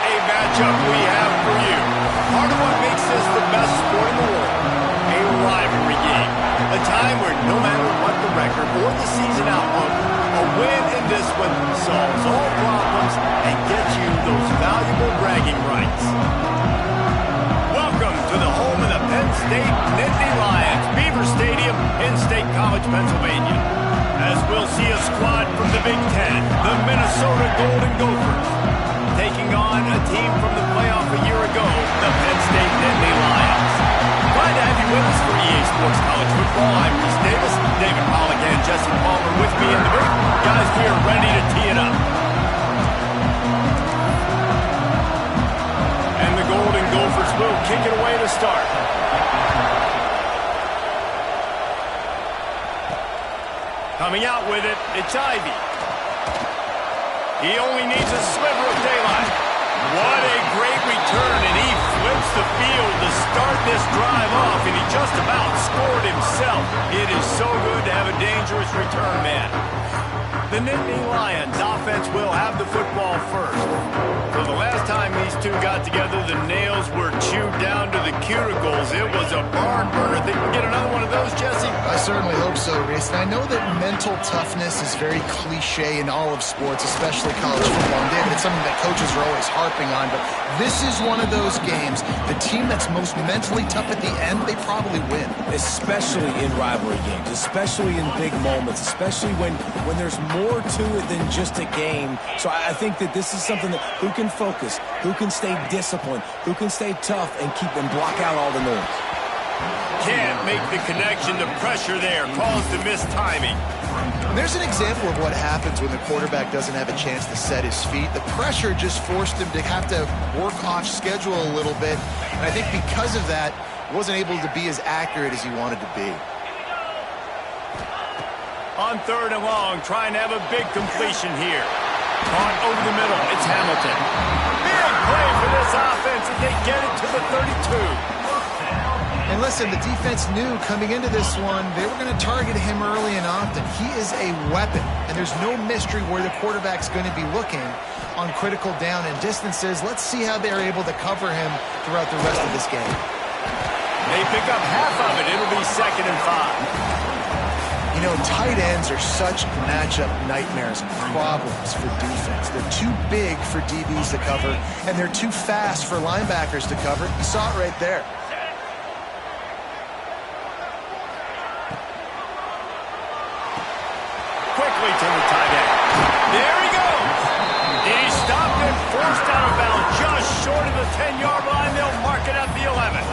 a matchup we have for you. Part of what makes this the best sport in the world, a rivalry game. A time where no matter what the record or the season outlook, a win in this one solves all problems and gets you those valuable bragging rights. Welcome to the home of the Penn State Nittany Lions, Beaver Stadium in State College, Pennsylvania. As we'll see a squad from the Big Ten, the Minnesota Golden Gophers, taking on a team from the playoff a year ago, the Penn State Nittany Lions. Glad to have you with us for EA Sports College Football. I'm Chris Davis, David Pollack and Jesse Palmer with me in the booth. Guys, we are ready to tee it up. And the Golden Gophers will kick it away to start. Coming out with it, it's Ivy. He only needs a sliver of daylight. What a great return, and he flips the field to start this drive off, and he just about scored himself. It is so good to have a dangerous return man. The Nittany Lions offense will have the football first. So the last time these two got together, the nails were chewed down to the cuticles. It was a barn burner. Think we get another one of those, Jesse? I certainly hope so, Reese. And I know that mental toughness is very cliche in all of sports, especially college football. And David, it's something that coaches are always harping on. But this is one of those games. The team that's most mentally tough at the end, they probably win. Especially in rivalry games, especially in big moments, especially when there's more to it than just a game. So I think that this is something that who can focus, who can stay disciplined, who can stay tough and keep and block out all the noise. Can't make the connection. The pressure there caused the missed timing. There's an example of what happens when the quarterback doesn't have a chance to set his feet. The pressure just forced him to have to work off schedule a little bit. And I think because of that, wasn't able to be as accurate as he wanted to be. On 3rd and long, trying to have a big completion here. Caught over the middle. It's Hamilton. Big play for this offense as they get it to the 32. And listen, the defense knew coming into this one, they were going to target him early and often. He is a weapon, and there's no mystery where the quarterback's going to be looking on critical down and distances. Let's see how they're able to cover him throughout the rest of this game. They pick up half of it. It'll be 2nd and 5. You know, tight ends are such matchup nightmares and problems for defense. They're too big for DBs to cover, and they're too fast for linebackers to cover. You saw it right there. Quickly to the tight end. There he goes. He stopped and forced out of bounds just short of the 10-yard line. They'll mark it at the 11.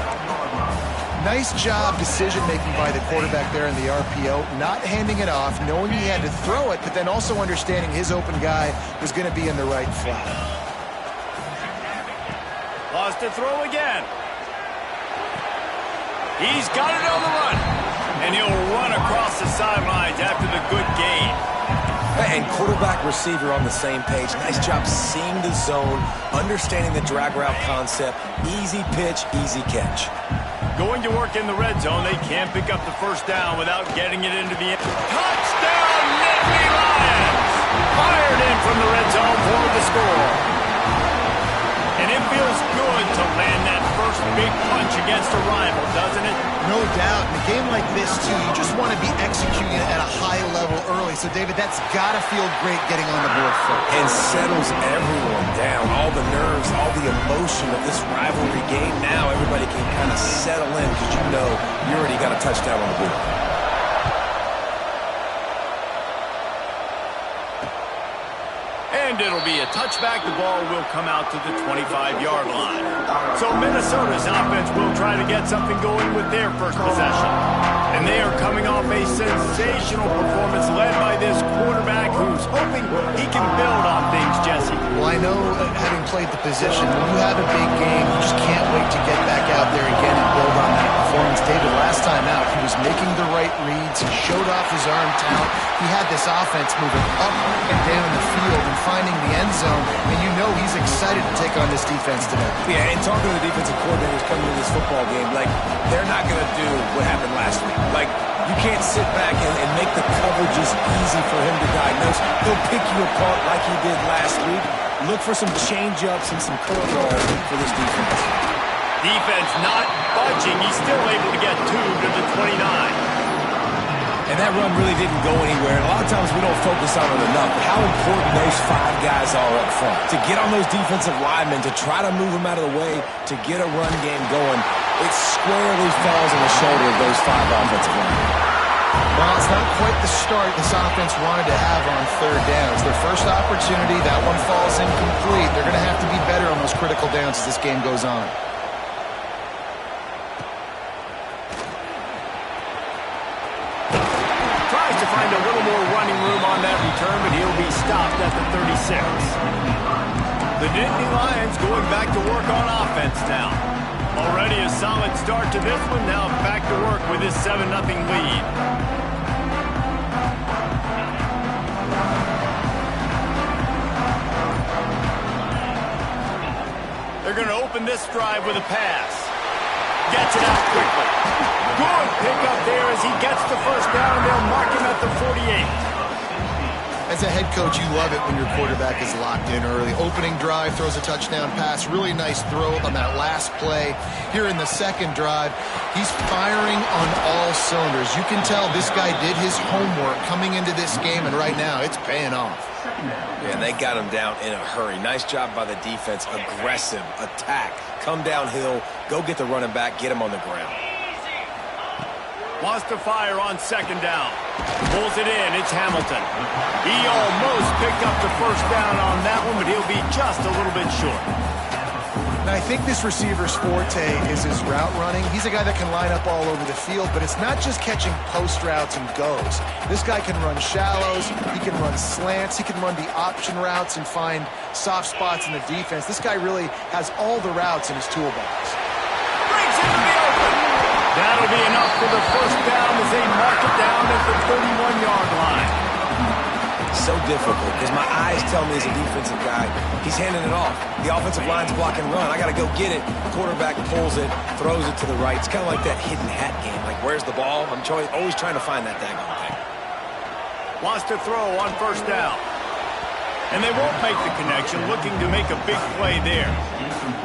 Nice job decision-making by the quarterback there in the RPO, not handing it off, knowing he had to throw it, but then also understanding his open guy was going to be in the right flat. Lost to throw again. He's got it on the run, and he'll run across the sidelines after the good gain. And quarterback receiver on the same page. Nice job seeing the zone, understanding the drag route concept. Easy pitch, easy catch. Going to work in the red zone. They can't pick up the first down without getting it into the end. Touchdown, Nittany Lions! Fired in from the red zone for the score. And it feels good to land that first big punch against a rival, doesn't it? No doubt. In a game like this, too, you just want to be executing it at a high level early. So, David, that's got to feel great getting on the board first. And settles everyone down. All the nerves, all the emotion of this rivalry game. Now everybody can kind of settle in because you know you already got a touchdown on the board. And it'll be a touchback. The ball will come out to the 25-yard line. So Minnesota's offense will try to get something going with their first possession. And they are coming off a sensational performance led by this quarterback who's hoping he can build on things, Jesse. Well, I know having played the position, when you have a big game, you just can't wait to get back out there again and build on that performance. David, last time out, he was making the right reads. He showed off his arm talent. He had this offense moving up and down the field and finding the end zone, and you know he's excited to take on this defense today. Yeah, and talking to the defensive coordinators coming into this football game, like, they're not going to do what happened last week. Like, You can't sit back and make the coverages easy for him to diagnose. He'll pick you apart like he did last week. Look for some change-ups and some curveballs for this defense. Defense not budging. He's still able to get 2 to the 29. And that run really didn't go anywhere. And a lot of times we don't focus on it enough. But how important those 5 guys are up front. To get on those defensive linemen, to try to move them out of the way, to get a run game going, it squarely falls on the shoulder of those 5 offensive linemen. Well, it's not quite the start this offense wanted to have on third down. It's their first opportunity. That one falls incomplete. They're going to have to be better on those critical downs as this game goes on. Tries to find a little more running room on that return, but he'll be stopped at the 36. The Nittany Lions going back to work on offense now. Already a solid start to this one. Now back to work with this 7-0 lead. They're going to open this drive with a pass. Gets it out quickly. Good pickup there as he gets the first down. They'll mark him at the 48. As a head coach, you love it when your quarterback is locked in early. Opening drive, throws a touchdown pass. Really nice throw on that last play. Here in the second drive, he's firing on all cylinders. You can tell this guy did his homework coming into this game, and right now it's paying off. Yeah, and they got him down in a hurry. Nice job by the defense. Aggressive, attack, come downhill, go get the running back, get him on the ground. Wants to fire on second down. Pulls it in. It's Hamilton. He almost picked up the first down on that one, but he'll be just a little bit short. Now, I think this receiver's forte is his route running. He's a guy that can line up all over the field, but it's not just catching post routes and goes. This guy can run shallows. He can run slants. He can run the option routes and find soft spots in the defense. This guy really has all the routes in his toolbox. Breaks into the open. That'll be enough for the first down as they mark it down at the 31-yard line. So difficult because my eyes tell me as a defensive guy, he's handing it off. The offensive line's block and run. I got to go get it. Quarterback pulls it, throws it to the right. It's kind of like that hidden hat game. Like, where's the ball? I'm always trying to find that daggone thing. Wants to throw on first down. And they won't make the connection, looking to make a big play there.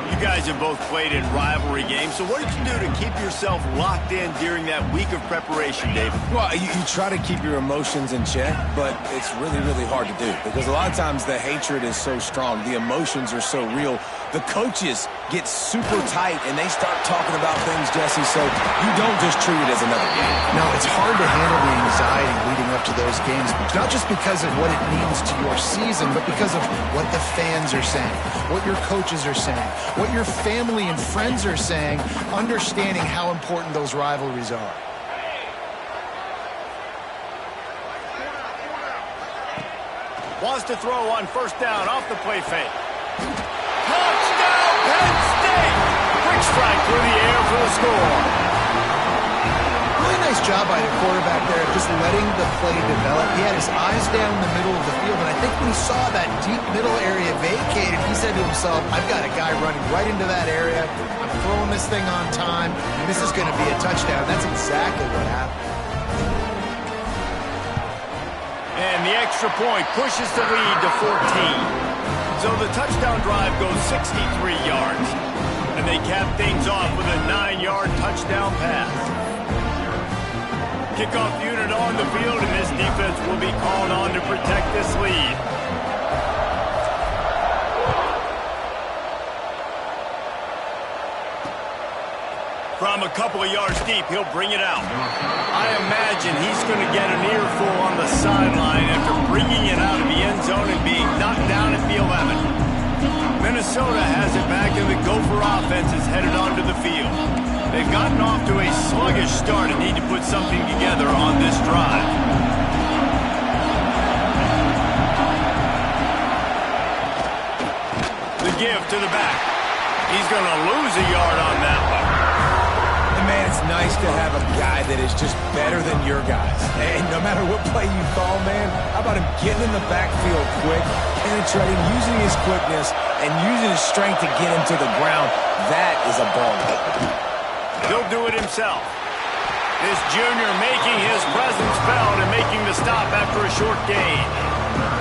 You guys have both played in rivalry games, so what did you do to keep yourself locked in during that week of preparation, David? Well, you try to keep your emotions in check, but it's really, really hard to do because a lot of times the hatred is so strong, the emotions are so real. The coaches get super tight, and they start talking about things, Jesse, so you don't just treat it as another game. No, it's hard to handle the anxiety leading up to those games, not just because of what it means to your season, but because of what the fans are saying, what your coaches are saying, what your family and friends are saying, understanding how important those rivalries are. Wants to throw on first down off the play fake. Touchdown, Penn State! Quick strike through the air for the score. Really nice job by the quarterback there, just letting the play develop. He had his eyes down in the middle of the field, and I think when he saw that deep middle area vacated, he said to himself, I've got a guy running right into that area. I'm throwing this thing on time, and this is going to be a touchdown. That's exactly what happened. And the extra point pushes the lead to 14. So the touchdown drive goes 63 yards. And they cap things off with a 9-yard touchdown pass. Kickoff unit on the field, and this defense will be called on to protect this lead. From a couple of yards deep, he'll bring it out. I imagine he's going to get an earful on the sideline after bringing it out of the end zone and being knocked down at the 11. Minnesota has it back, and the Gopher offense is headed onto the field. They've gotten off to a sluggish start and need to put something together on this drive. The give to the back. He's going to lose a yard on that one. Man, it's nice to have a guy that is just better than your guys. And no matter what play you call, man, how about him getting in the backfield quick, penetrating, using his quickness, and using his strength to get him to the ground? That is a ball. He'll do it himself. This junior making his presence felt and making the stop after a short gain.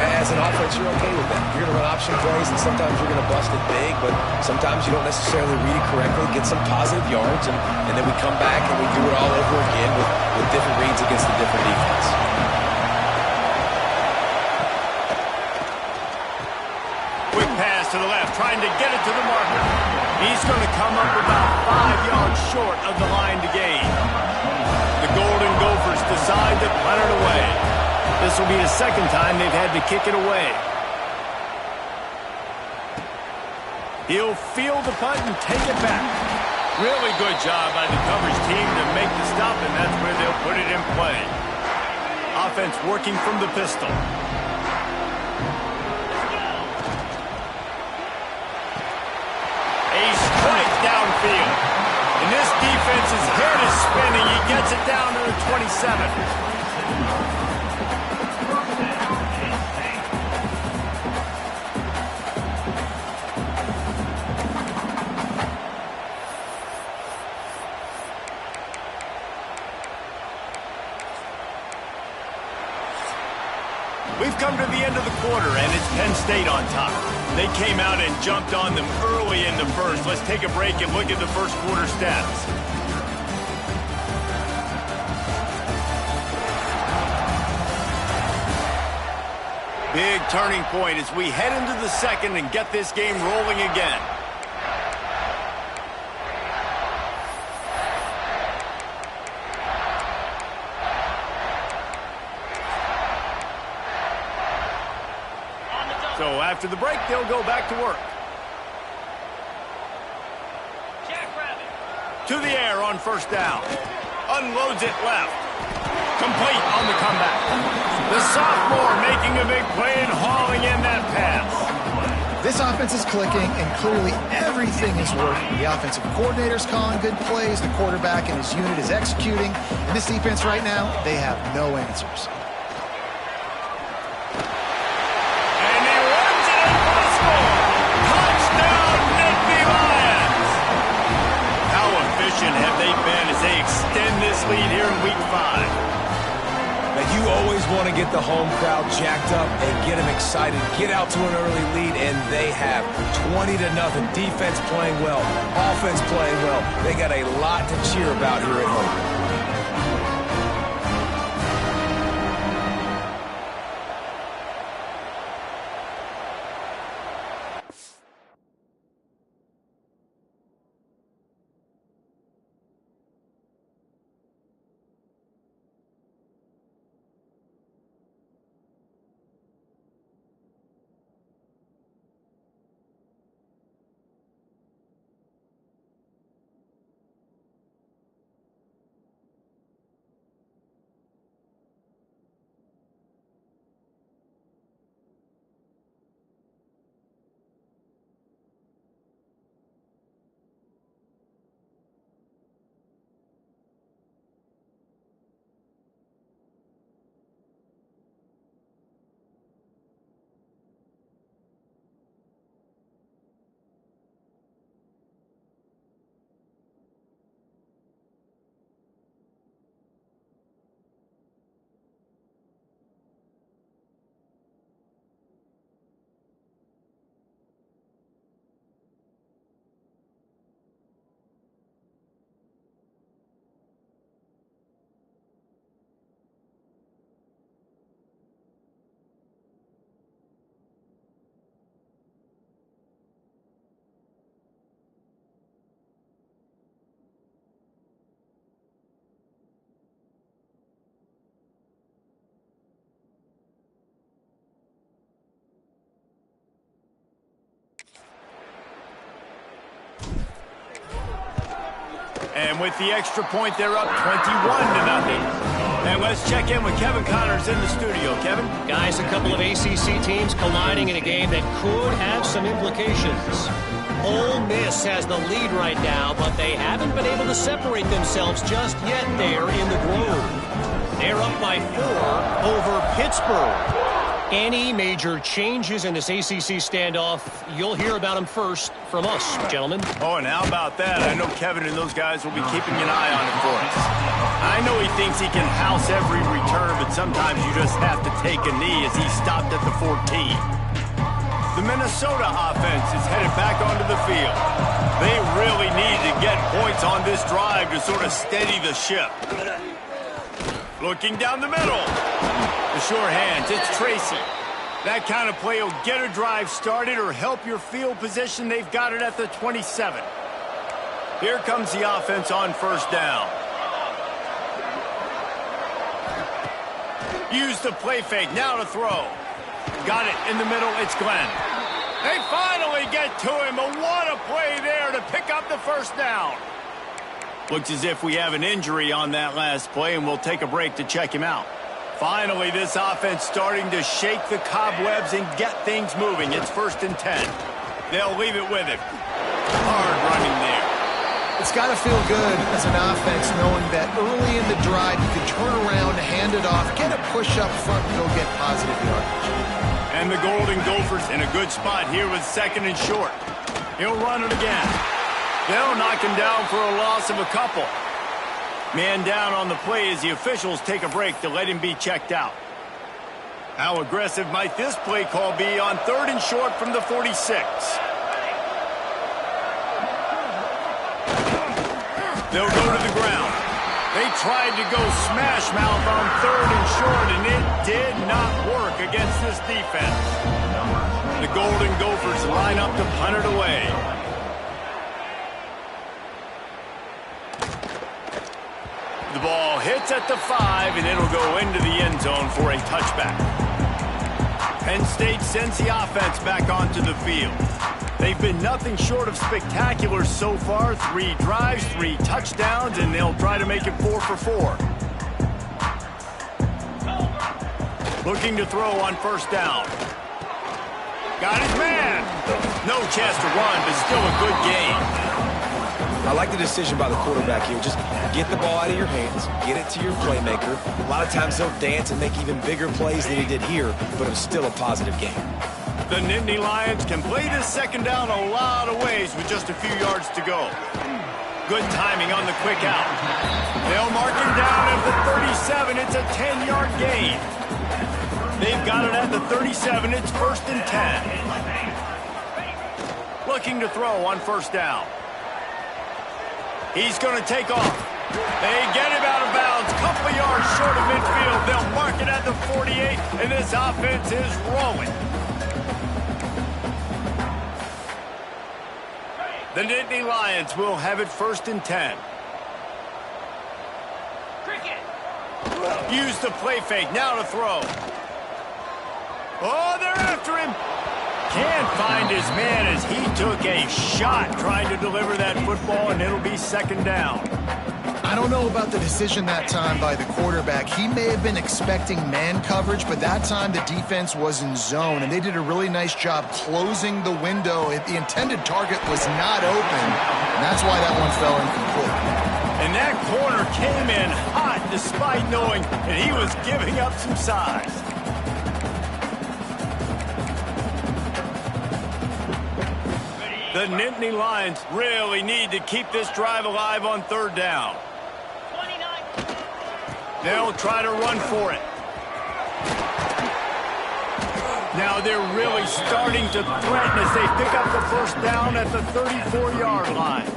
As an offense, you're okay with that. You're going to run option plays, and sometimes you're going to bust it big, but sometimes you don't necessarily read it correctly, get some positive yards, and then we come back and we do it all over again with different reads against the different defense. Quick pass to the left, trying to get it to the marker. He's going to come up about 5 yards short of the line to gain. The Golden Gophers decide to punt it away. This will be the second time they've had to kick it away. He'll field the punt and take it back. Really good job by the coverage team to make the stop, and that's where they'll put it in play. Offense working from the pistol. A strike downfield. And this defense's head is spinning. He gets it down to the 27. We've come to the end of the quarter, and it's Penn State on top. They came out and jumped on them early in the first. Let's take a break and look at the first quarter stats. Big turning point as we head into the second and get this game rolling again. So after the break, they'll go back to work. To the air on first down. Unloads it left. Complete on the comeback. The sophomore making a big play and hauling in that pass. This offense is clicking, and clearly everything is working. The offensive coordinator's calling good plays. The quarterback and his unit is executing. And this defense right now, they have no answers. Have they been as they extend this lead here in week 5. Now, you always want to get the home crowd jacked up and get them excited, get out to an early lead, and they have 20-0. Defense playing well, offense playing well. They got a lot to cheer about here at home. And with the extra point, they're up 21-0. And let's check in with Kevin Connors in the studio. Kevin? Guys, a couple of ACC teams colliding in a game that could have some implications. Ole Miss has the lead right now, but they haven't been able to separate themselves just yet there in the Grove. They're up by 4 over Pittsburgh. Any major changes in this ACC standoff, you'll hear about them first from us, gentlemen. Oh, and how about that? I know Kevin and those guys will be keeping an eye on it for us. I know he thinks he can house every return, but sometimes you just have to take a knee as he stopped at the 14. The Minnesota offense is headed back onto the field. They really need to get points on this drive to sort of steady the ship. Looking down the middle. The sure hands, it's Tracy. That kind of play will get a drive started or help your field position. They've got it at the 27. Here comes the offense on first down. Use the play fake, now to throw. Got it in the middle, it's Glenn. They finally get to him, but what a play there to pick up the first down. Looks as if we have an injury on that last play, and we'll take a break to check him out. Finally, this offense starting to shake the cobwebs and get things moving. It's 1st and 10. They'll leave it with him. Hard running there. It's got to feel good as an offense knowing that early in the drive you can turn around, hand it off, get a push up front, and go get positive yardage. And the Golden Gophers in a good spot here with 2nd and short. He'll run it again. They'll knock him down for a loss of a couple. Man down on the play as the officials take a break to let him be checked out. How aggressive might this play call be on 3rd and short from the 46? They'll go to the ground. They tried to go smash mouth on 3rd and short, and it did not work against this defense. The Golden Gophers line up to punt it away. The ball hits at the 5, and it'll go into the end zone for a touchback. Penn State sends the offense back onto the field. They've been nothing short of spectacular so far. 3 drives, 3 touchdowns, and they'll try to make it 4 for 4. Looking to throw on first down. Got his man. No chance to run, but still a good game. I like the decision by the quarterback here. Just get the ball out of your hands, get it to your playmaker. A lot of times they'll dance and make even bigger plays than he did here, but it was still a positive game. The Nittany Lions can play this second down a lot of ways with just a few yards to go. Good timing on the quick out. They'll mark him down at the 37. It's a 10-yard gain. They've got it at the 37. It's 1st and 10. Looking to throw on first down. He's going to take off. They get him out of bounds. Couple of yards short of midfield. They'll mark it at the 48, and this offense is rolling. The Nittany Lions will have it 1st and 10. Use the play fake. Now to throw. Oh, they're after him. Can't find his man as he took a shot trying to deliver that football, and it'll be 2nd down. I don't know about the decision that time by the quarterback. He may have been expecting man coverage, but that time the defense was in zone, and they did a really nice job closing the window. The intended target was not open, and that's why that one fell incomplete. And that corner came in hot despite knowing that he was giving up some size. The Nittany Lions really need to keep this drive alive on 3rd down. They'll try to run for it. Now they're really starting to threaten as they pick up the first down at the 34-yard line.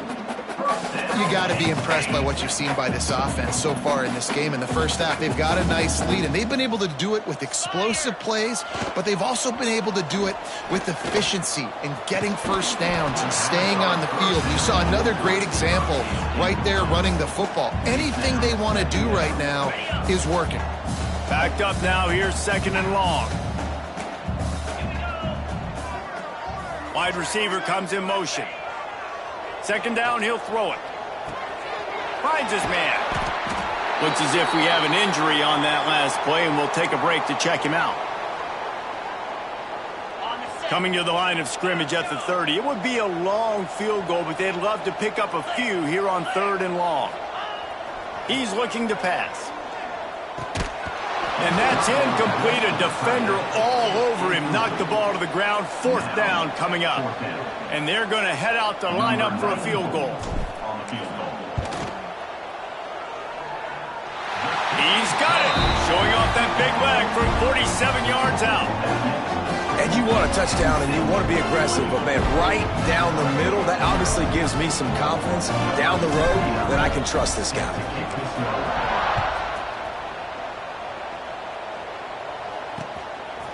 You got to be impressed by what you've seen by this offense so far in this game. In the first half, they've got a nice lead, and they've been able to do it with explosive plays, but they've also been able to do it with efficiency and getting first downs and staying on the field. You saw another great example right there running the football. Anything they want to do right now is working. Backed up now, here's 2nd and long. Wide receiver comes in motion. 2nd down, he'll throw it. Finds his man. Looks as if we have an injury on that last play, and we'll take a break to check him out. Coming to the line of scrimmage at the 30. It would be a long field goal, but they'd love to pick up a few here on 3rd and long. He's looking to pass. And that's incomplete. A defender all over him. Knocked the ball to the ground. 4th down coming up. And they're going to head out to line up for a field goal. He's got it. Showing off that big leg from 47 yards out. And you want a touchdown and you want to be aggressive, but, man, right down the middle, that obviously gives me some confidence down the road that I can trust this guy.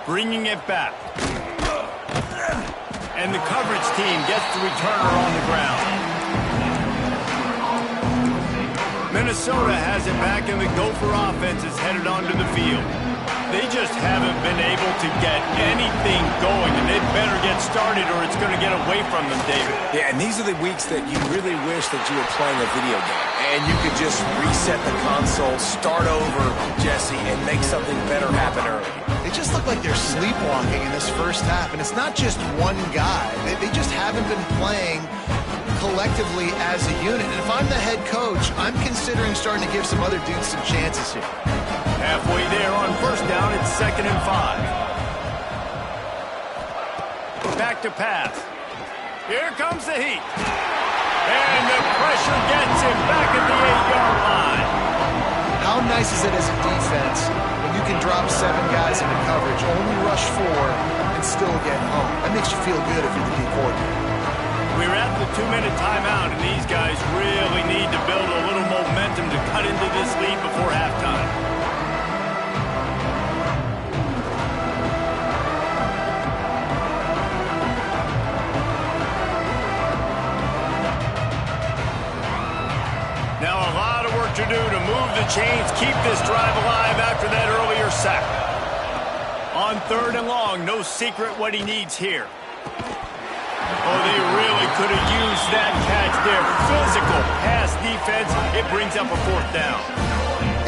Bringing it back. And the coverage team gets the returner on the ground. Minnesota has it back, and the Gopher offense is headed onto the field. They just haven't been able to get anything going, and they better get started or it's going to get away from them, David. Yeah, and these are the weeks that you really wish that you were playing a video game, and you could just reset the console, start over, Jesse, and make something better happen early. They just look like they're sleepwalking in this first half, and it's not just one guy. They just haven't been playing collectively as a unit. And if I'm the head coach, I'm considering starting to give some other dudes some chances here. Halfway there on 1st down, it's 2nd and 5. Back to pass. Here comes the heat. And the pressure gets him back at the 8-yard line. How nice is it as a defense when you can drop 7 guys into coverage, only rush 4, and still get home? That makes you feel good if you're the D coordinator. We're at the 2-minute timeout, and these guys really need to build a little momentum to cut into this lead before halftime. Now a lot of work to do to move the chains, keep this drive alive after that earlier sack. On 3rd and long, no secret what he needs here. Oh, they really could have used that catch there. Physical pass defense. It brings up a 4th down.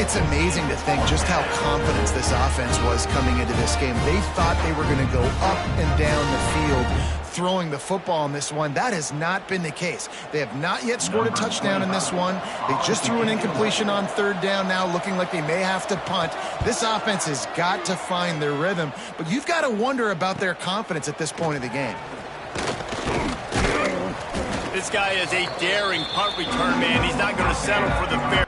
It's amazing to think just how confident this offense was coming into this game. They thought they were going to go up and down the field throwing the football in this one. That has not been the case. They have not yet scored a touchdown in this one. They just threw an incompletion on 3rd down now, looking like they may have to punt. This offense has got to find their rhythm, but you've got to wonder about their confidence at this point of the game. This guy is a daring punt return man. He's not going to settle for the fair.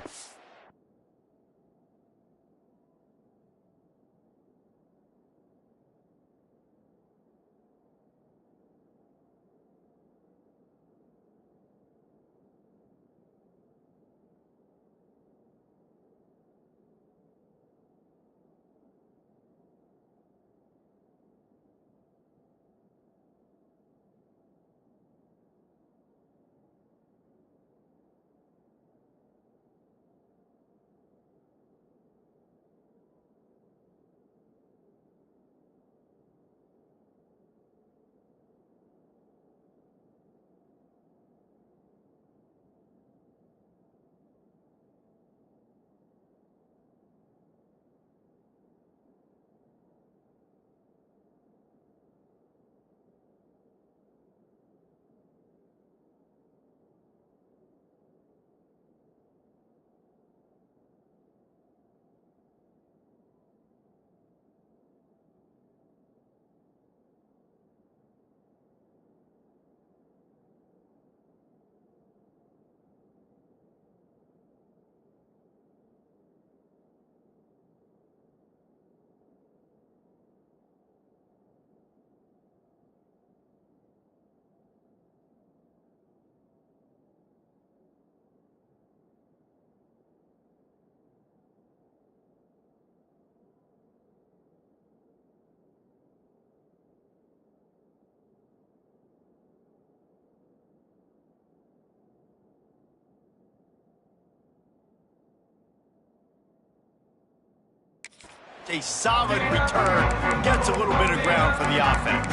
A solid return, gets a little bit of ground for the offense.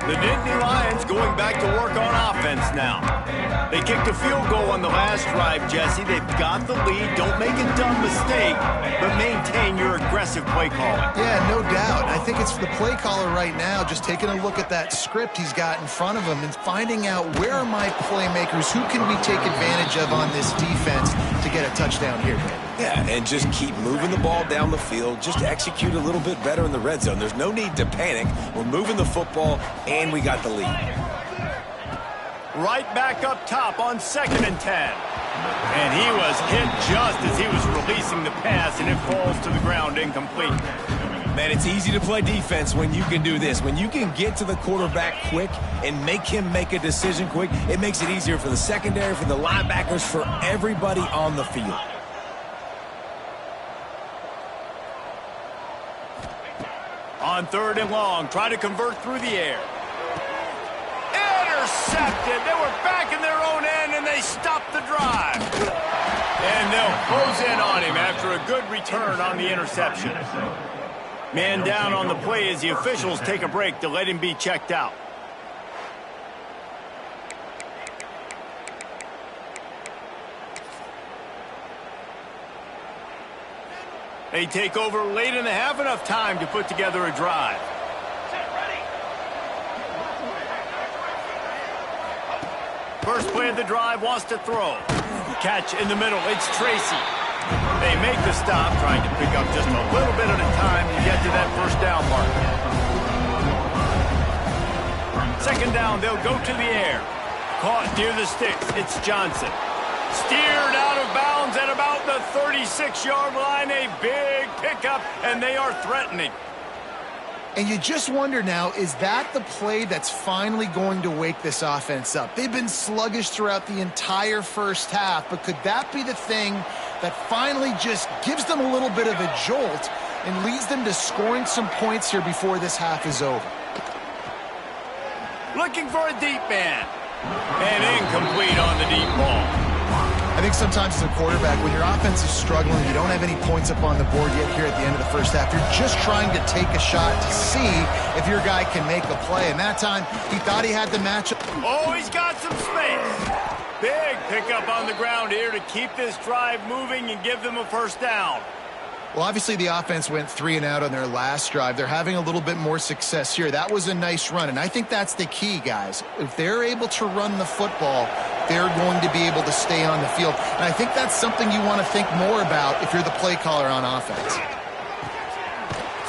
The Nittany Lions going back to work on offense now. They kicked a field goal on the last drive, Jesse. They've got the lead. Don't make a dumb mistake, but maintain your aggressive play calling. Yeah, no doubt. I think it's the play caller right now just taking a look at that script he's got in front of him and finding out where are my playmakers, who can we take advantage of on this defense to get a touchdown here. Yeah, and just keep moving the ball down the field. Just execute a little bit better in the red zone. There's no need to panic. We're moving the football, and we got the lead. Right back up top on 2nd and 10. And he was hit just as he was releasing the pass, and it falls to the ground incomplete. Man, it's easy to play defense when you can do this. When you can get to the quarterback quick and make him make a decision quick, it makes it easier for the secondary, for the linebackers, for everybody on the field. On 3rd and long, try to convert through the air. Intercepted. They were back in their own end, and they stopped the drive. And they'll close in on him after a good return on the interception. Man down on the play as the officials take a break to let him be checked out. They take over late in the half, enough time to put together a drive. First play of the drive, wants to throw. Catch in the middle, it's Tracy. They make the stop, trying to pick up just a little bit at a time to get to that first down mark. 2nd down, they'll go to the air. Caught near the sticks, it's Johnson. Steered out of bounds at about the 36-yard line. A big pickup, and they are threatening. And you just wonder now, is that the play that's finally going to wake this offense up? They've been sluggish throughout the entire first half, but could that be the thing that finally just gives them a little bit of a jolt and leads them to scoring some points here before this half is over? Looking for a deep man. And incomplete on the deep ball. I think sometimes as a quarterback, when your offense is struggling, you don't have any points up on the board yet here at the end of the first half, you're just trying to take a shot to see if your guy can make a play. And that time, he thought he had the matchup. Oh, he's got some space. Big pickup on the ground here to keep this drive moving and give them a first down. Well, obviously the offense went 3 and out on their last drive. They're having a little bit more success here. That was a nice run, and I think that's the key, guys. If they're able to run the football, they're going to be able to stay on the field. And I think that's something you want to think more about if you're the play caller on offense.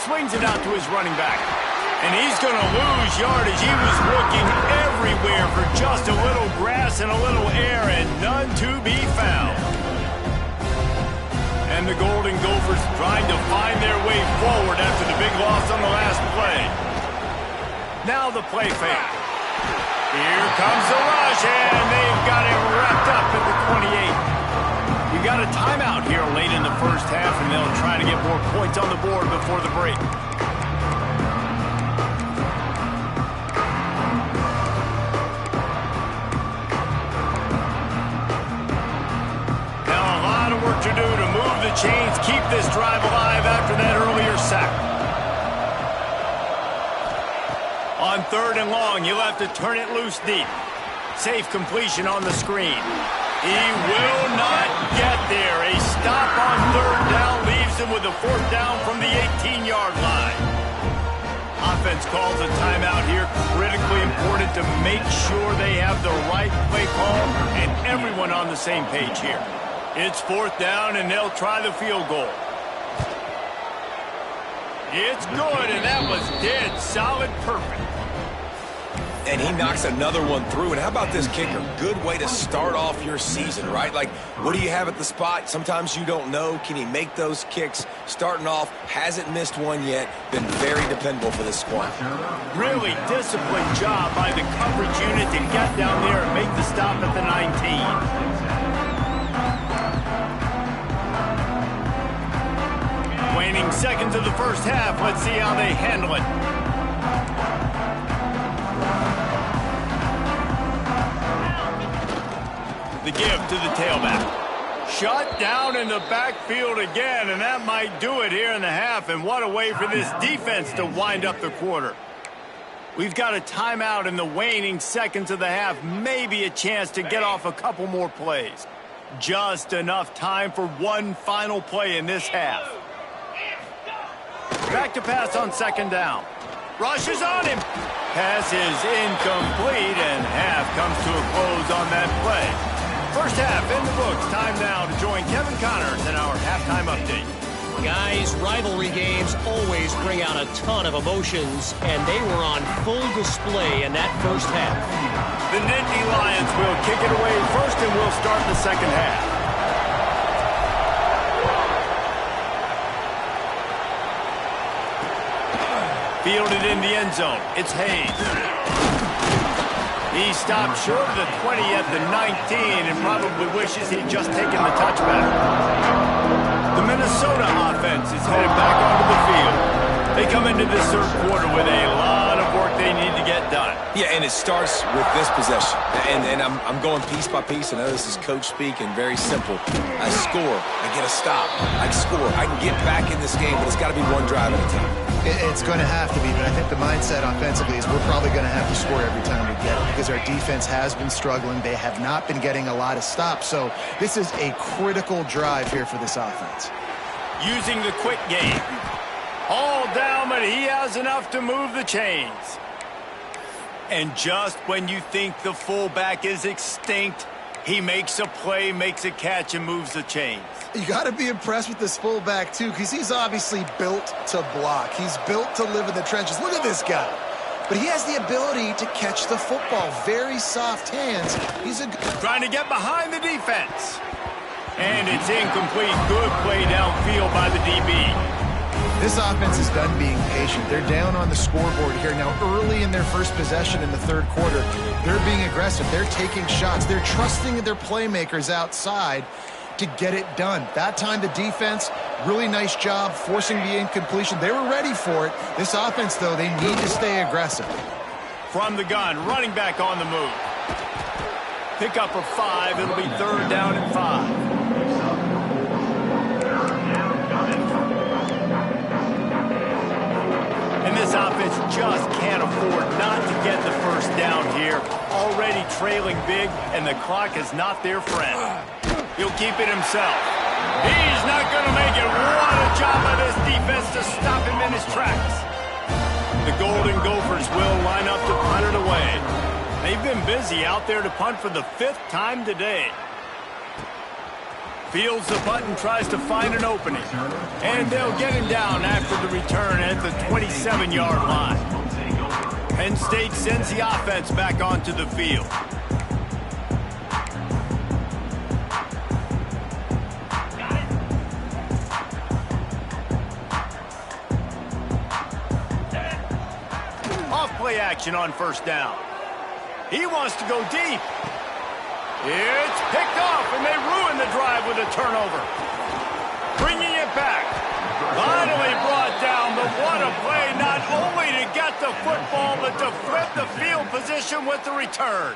Swings it out to his running back. And he's going to lose yardage. He was looking everywhere for just a little grass and a little air, and none to be found. And the Golden Gophers trying to find their way forward after the big loss on the last play. Now the play fake. Here comes the rush, and they've got it wrapped up at the 28. We got a timeout here late in the first half, and they'll try to get more points on the board before the break. To do to move the chains, keep this drive alive after that earlier sack. On 3rd and long, you'll have to turn it loose deep. Safe completion on the screen. He will not get there. A stop on 3rd down leaves him with a 4th down from the 18-yard line. Offense calls a timeout here. Critically important to make sure they have the right play call and everyone on the same page here. It's 4th down, and they'll try the field goal. It's good, and that was dead solid, perfect. And he knocks another one through. And how about this kicker? Good way to start off your season, right? Like, what do you have at the spot? Sometimes you don't know. Can he make those kicks? Starting off, hasn't missed one yet. Been very dependable for this squad. Really disciplined job by the coverage unit to get down there and make the stop at the 19. Waning seconds of the first half. Let's see how they handle it. The give to the tailback. Shut down in the backfield again, and that might do it here in the half. And what a way for this defense to wind up the quarter. We've got a timeout in the waning seconds of the half. Maybe a chance to get off a couple more plays. Just enough time for one final play in this half. Back to pass on second down. Rushes on him. Pass is incomplete, and half comes to a close on that play. First half in the books. Time now to join Kevin Connors in our halftime update. Guys, rivalry games always bring out a ton of emotions, and they were on full display in that first half. The Nittany Lions will kick it away first, and we'll start the second half. Fielded in the end zone. It's Hayes. He stopped short of the 20 at the 19 and probably wishes he'd just taken the touchback. The Minnesota offense is headed back onto the field. They come into this third quarter with a lot of work they need to get done. Yeah, and it starts with this possession. And I'm going piece by piece. I know this is coach speak and very simple. I score. I get a stop. I score. I can get back in this game, but it's got to be one drive at a time. It's going to have to be, but I think the mindset offensively is we're probably going to have to score every time we get it because our defense has been struggling. They have not been getting a lot of stops, so this is a critical drive here for this offense. Using the quick game. All down, but he has enough to move the chains. And just when you think the fullback is extinct, he makes a play, makes a catch, and moves the chains. You got to be impressed with this fullback, too, because he's obviously built to block. He's built to live in the trenches. Look at this guy. But he has the ability to catch the football. Very soft hands. He's trying to get behind the defense. And it's incomplete. Good play downfield by the DB. This offense is done being patient. They're down on the scoreboard here. Now, early in their first possession in the third quarter, they're being aggressive. They're taking shots. They're trusting their playmakers outside to get it done. That time, the defense, really nice job forcing the incompletion. They were ready for it. This offense, though, they need to stay aggressive. From the gun, running back on the move. Pick up of 5. It'll be third down and 5. And this offense just can't afford not to get the first down here. Already trailing big, and the clock is not their friend. He'll keep it himself. He's not going to make it. What a job by this defense to stop him in his tracks. The Golden Gophers will line up to punt it away. They've been busy out there to punt for the 5th time today. Fields the punt and tries to find an opening. And they'll get him down after the return at the 27-yard line. Penn State sends the offense back onto the field. Off-play action on first down. He wants to go deep. It's picked off, and they ruin the drive with a turnover. Bringing it back. Finally brought down, but what a play, not only to get the football, but to flip the field position with the return.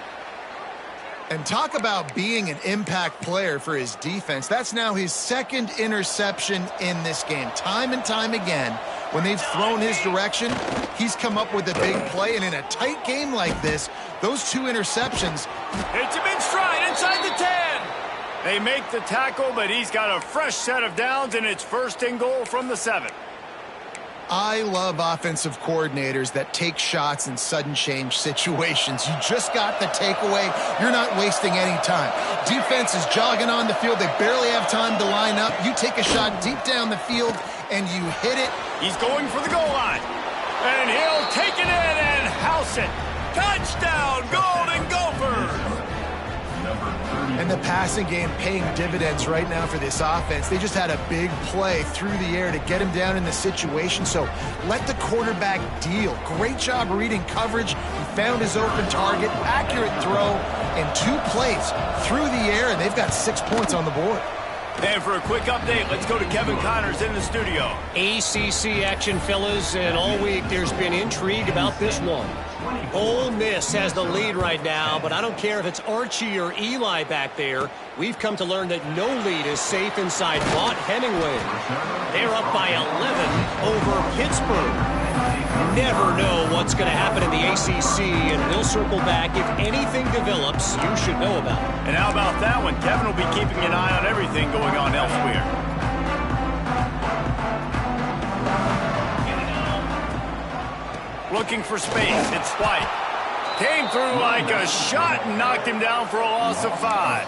And talk about being an impact player for his defense. That's now his 2nd interception in this game. Time and time again, when they've thrown his direction, he's come up with a big play. And in a tight game like this, those 2 interceptions. Hits him in stride inside the 10. They make the tackle, but he's got a fresh set of downs, and it's 1st and goal from the 7. I love offensive coordinators that take shots in sudden change situations. You just got the takeaway. You're not wasting any time. Defense is jogging on the field. They barely have time to line up. You take a shot deep down the field, and you hit it. He's going for the goal line. And he'll take it in and house it. Touchdown, Golden Gophers! And the passing game paying dividends right now for this offense. They just had a big play through the air to get him down in the situation. So let the quarterback deal. Great job reading coverage. He found his open target, accurate throw, and 2 plays through the air, and they've got 6 points on the board. And for a quick update, let's go to Kevin Connors in the studio. ACC action, fellas, and all week there's been intrigue about this one. Ole Miss has the lead right now, but I don't care if it's Archie or Eli back there. We've come to learn that no lead is safe inside Vaught Hemingway. They're up by 11 over Pittsburgh. Never know what's going to happen in the ACC, and we'll circle back. If anything develops, you should know about it. And how about that one? Kevin will be keeping an eye on everything going on elsewhere. Looking for space. It's White. Came through like a shot and knocked him down for a loss of 5.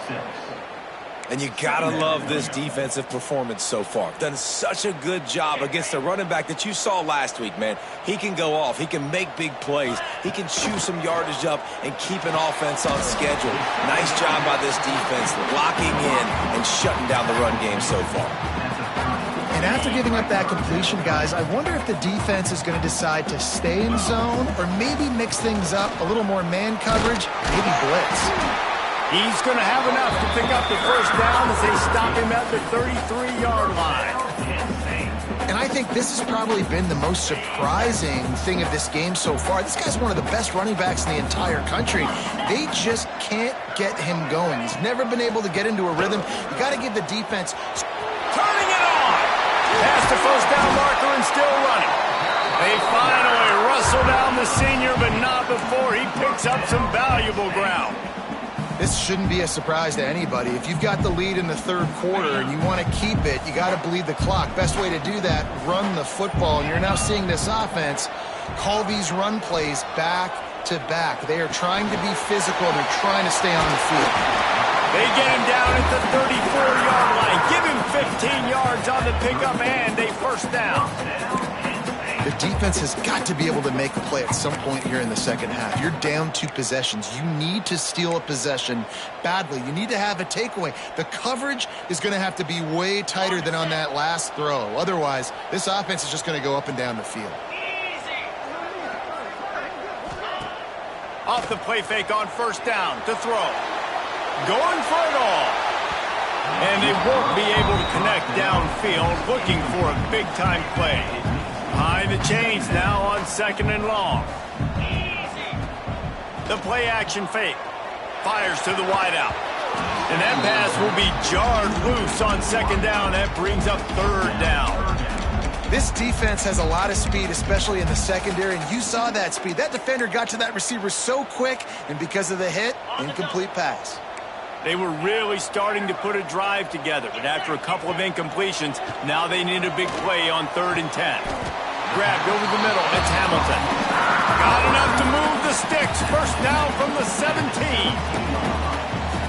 And you gotta love this defensive performance so far. Done such a good job against the running back that you saw last week, man. He can go off. He can make big plays. He can chew some yardage up and keep an offense on schedule. Nice job by this defense locking in and shutting down the run game so far. And after giving up that completion, guys, I wonder if the defense is going to decide to stay in zone or maybe mix things up, a little more man coverage, maybe blitz. He's going to have enough to pick up the first down as they stop him at the 33-yard line. And I think this has probably been the most surprising thing of this game so far. This guy's one of the best running backs in the entire country. They just can't get him going. He's never been able to get into a rhythm. You got to give the defense... Turning it on! Past the first down marker and still running. They finally rustle down the senior, but not before he picks up some valuable ground. This shouldn't be a surprise to anybody. If you've got the lead in the third quarter and you want to keep it, you got to bleed the clock. Best way to do that, run the football. And you're now seeing this offense call these run plays back to back. They are trying to be physical. They're trying to stay on the field. They get him down at the 34-yard line. Give him 15 yards on the pickup and a first down. The defense has got to be able to make a play at some point here in the second half. You're down 2 possessions. You need to steal a possession badly. You need to have a takeaway. The coverage is going to have to be way tighter than on that last throw. Otherwise, this offense is just going to go up and down the field. Off the play fake on first down to throw. Going for it all. And they won't be able to connect downfield, looking for a big-time play. Behind the chains now on second and long. The play action fake. Fires to the wideout. And that pass will be jarred loose on second down. That brings up third down. This defense has a lot of speed, especially in the secondary, and you saw that speed. That defender got to that receiver so quick, and because of the hit, incomplete pass. They were really starting to put a drive together, but after a couple of incompletions, now they need a big play on 3rd and 10. Grabbed over the middle. It's Hamilton. Got enough to move the sticks. First down from the 17.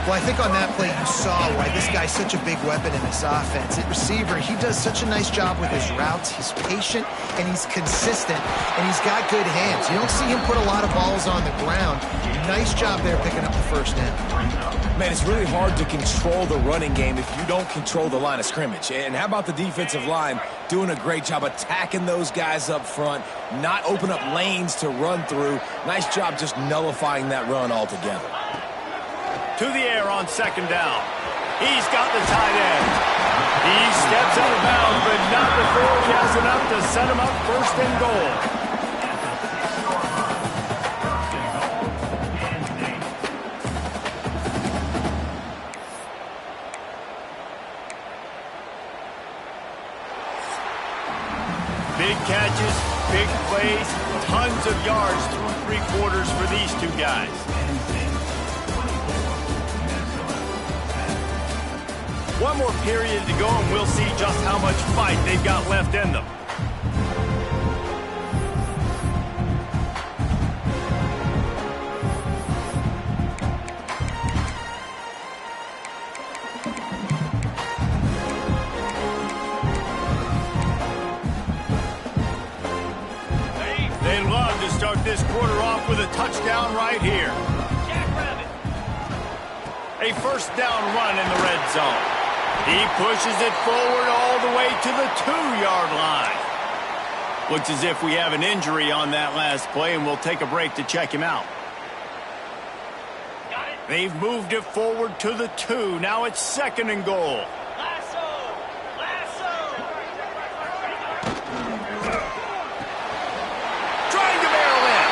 Well, I think on that play you saw why this guy's such a big weapon in this offense. At receiver, he does such a nice job with his routes. He's patient, and he's consistent, and he's got good hands. You don't see him put a lot of balls on the ground. Nice job there picking up the first down. Man, it's really hard to control the running game if you don't control the line of scrimmage. And how about the defensive line doing a great job attacking those guys up front, not open up lanes to run through. Nice job just nullifying that run altogether. To the air on second down. He's got the tight end. He steps out of bounds, but not before he has enough to set him up first and goal. Big catches, big plays, tons of yards through 3 quarters for these two guys. One more period to go, and we'll see just how much fight they've got left in them. They love to start this quarter off with a touchdown right here. A first down run in the red zone. He pushes it forward all the way to the 2-yard line. Looks as if we have an injury on that last play, and we'll take a break to check him out. They've moved it forward to the 2. Now it's second and goal. Trying to barrel in.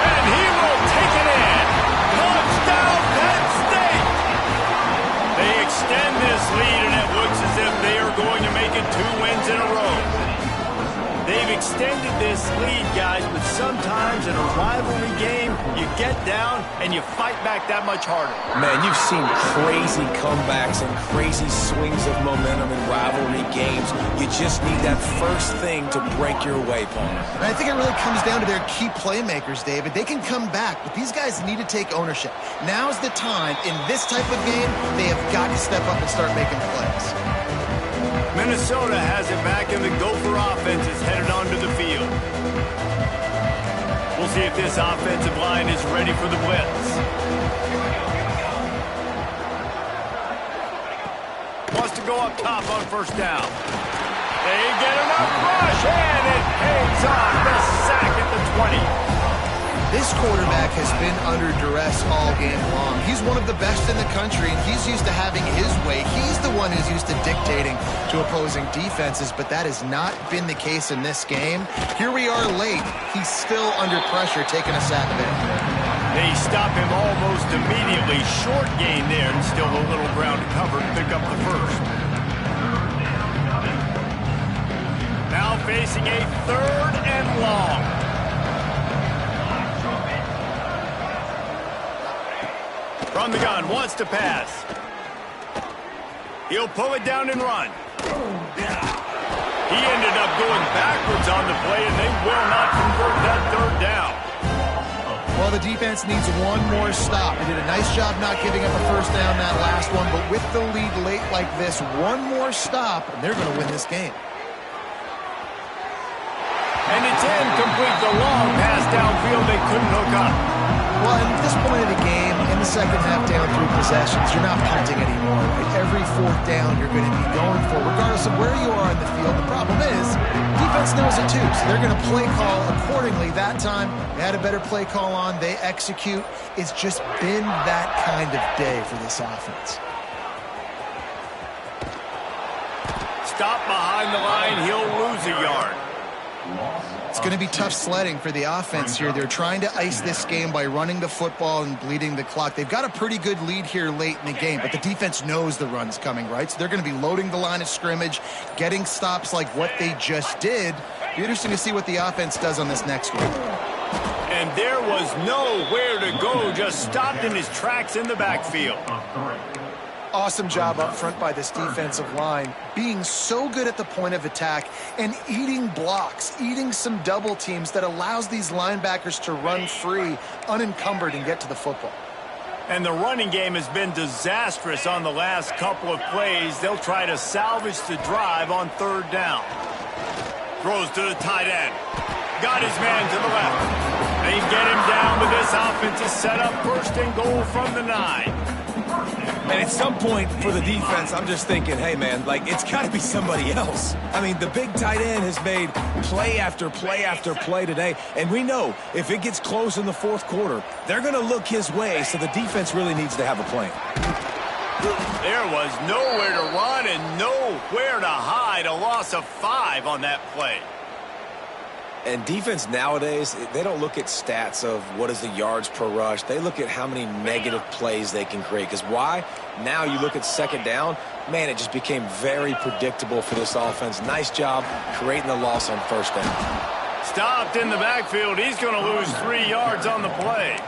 And he will take it in. Touchdown, Penn State. They extend this lead, and it looks as if they are going to make it 2 wins in a row. They've extended extended this lead, guys, but sometimes in a rivalry game, you get down and you fight back that much harder. Man, you've seen crazy comebacks and crazy swings of momentum in rivalry games. You just need that first thing to break your way, Paul. And I think it really comes down to their key playmakers, David. They can come back, but these guys need to take ownership. Now's the time. In this type of game, they have got to step up and start making plays. Minnesota has it back, and the Gopher offense is headed onto the field. We'll see if this offensive line is ready for the blitz. Wants to go up top on first down. They get enough rush, and it pays off. The sack at the 20. This quarterback has been under duress all game long. He's one of the best in the country, and he's used to having his way. He's the one who's used to dictating to opposing defenses, but that has not been the case in this game. Here we are late. He's still under pressure, taking a sack there. They stop him almost immediately. Short gain there, and still a little ground to cover to pick up the first. Now facing a 3rd and long. From the gun, wants to pass. He'll pull it down and run. He ended up going backwards on the play, and they will not convert that 3rd down. Well, the defense needs one more stop. They did a nice job not giving up a first down that last one, but with the lead late like this, one more stop, and they're going to win this game. And it's incomplete. The long pass downfield, they couldn't hook up. Well, at this point of the game, in the second half down 3 possessions, you're not punting anymore. Right? Every 4th down you're going to be going for, regardless of where you are on the field. The problem is, defense knows it too, so they're going to play call accordingly. That time, they had a better play call on. They execute. It's just been that kind of day for this offense. Stop behind the line. He'll lose a yard. It's going to be tough sledding for the offense here. They're trying to ice this game by running the football and bleeding the clock. They've got a pretty good lead here late in the game, but the defense knows the run's coming, right? So they're going to be loading the line of scrimmage, getting stops like what they just did. Be interesting to see what the offense does on this next one. And there was nowhere to go, just stopped in his tracks in the backfield. Awesome job up front by this defensive line, being so good at the point of attack and eating blocks, eating some double teams that allows these linebackers to run free, unencumbered, and get to the football. And the running game has been disastrous on the last couple of plays. They'll try to salvage the drive on 3rd down. Throws to the tight end. Got his man to the left. They get him down, but this offense is set up 1st and goal from the 9. And at some point for the defense, I'm just thinking, hey, man, like, it's got to be somebody else. I mean, the big tight end has made play after play after play today. And we know if it gets close in the 4th quarter, they're going to look his way, so the defense really needs to have a plan. There was nowhere to run and nowhere to hide. A loss of 5 on that play. And defense nowadays, they don't look at stats of what is the yards per rush. They look at how many negative plays they can create. Because why? Now you look at 2nd down, man, it just became very predictable for this offense. Nice job creating the loss on 1st down. Stopped in the backfield. He's going to lose 3 yards on the play.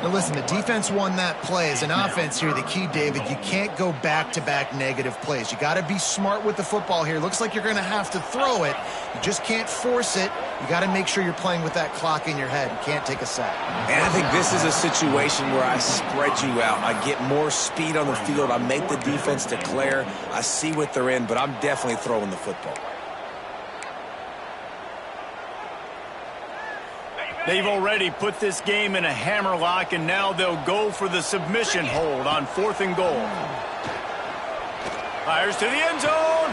Now listen, the defense won that play. As an offense here, the key, David, you can't go back-to-back negative plays. You got to be smart with the football here. Looks like you're going to have to throw it. You just can't force it. You got to make sure you're playing with that clock in your head. You can't take a sack. And I think this is a situation where I spread you out. I get more speed on the field. I make the defense declare. I see what they're in, but I'm definitely throwing the football. They've already put this game in a hammerlock, and now they'll go for the submission hold on 4th and goal. Fires to the end zone.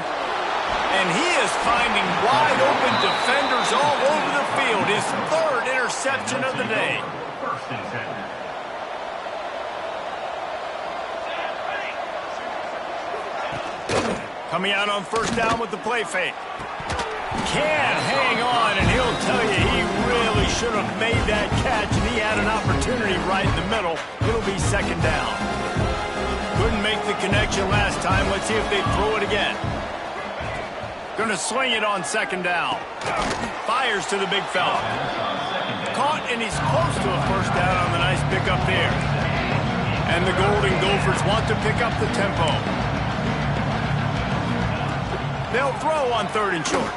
And he is finding wide open defenders all over the field. His 3rd interception of the day. Coming out on 1st down with the play fake. Can't hang on, and he'll tell you he really should have made that catch, and he had an opportunity right in the middle. It'll be 2nd down. Couldn't make the connection last time. Let's see if they throw it again. Going to sling it on second down. Fires to the big fella. Caught, and he's close to a first down on the nice pickup there. And the Golden Gophers want to pick up the tempo. They'll throw on 3rd and short.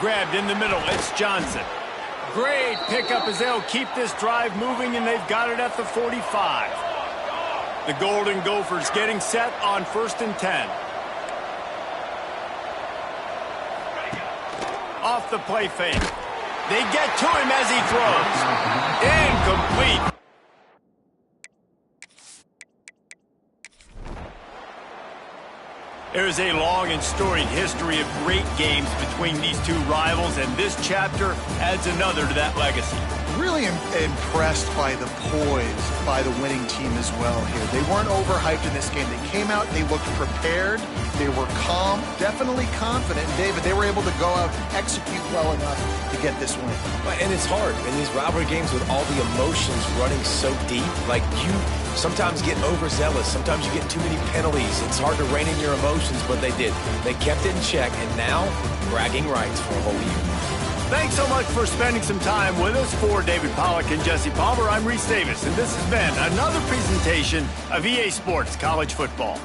Grabbed in the middle. It's Johnson. Great pickup as they'll keep this drive moving, and they've got it at the 45. The Golden Gophers getting set on 1st and 10. Off the play fake. They get to him as he throws. Incomplete. There is a long and storied history of great games between these two rivals, and this chapter adds another to that legacy. Really impressed by the poise by the winning team as well here. They weren't overhyped in this game. They came out, they looked prepared, they were calm, definitely confident. And David, they were able to go out and execute well enough to get this win. And it's hard in these rivalry games with all the emotions running so deep. Like, you sometimes get overzealous. Sometimes you get too many penalties. It's hard to rein in your emotions, but they did. They kept it in check, and now bragging rights for a whole year. Thanks so much for spending some time with us. For David Pollack and Jesse Palmer, I'm Reese Davis, and this has been another presentation of EA Sports College Football.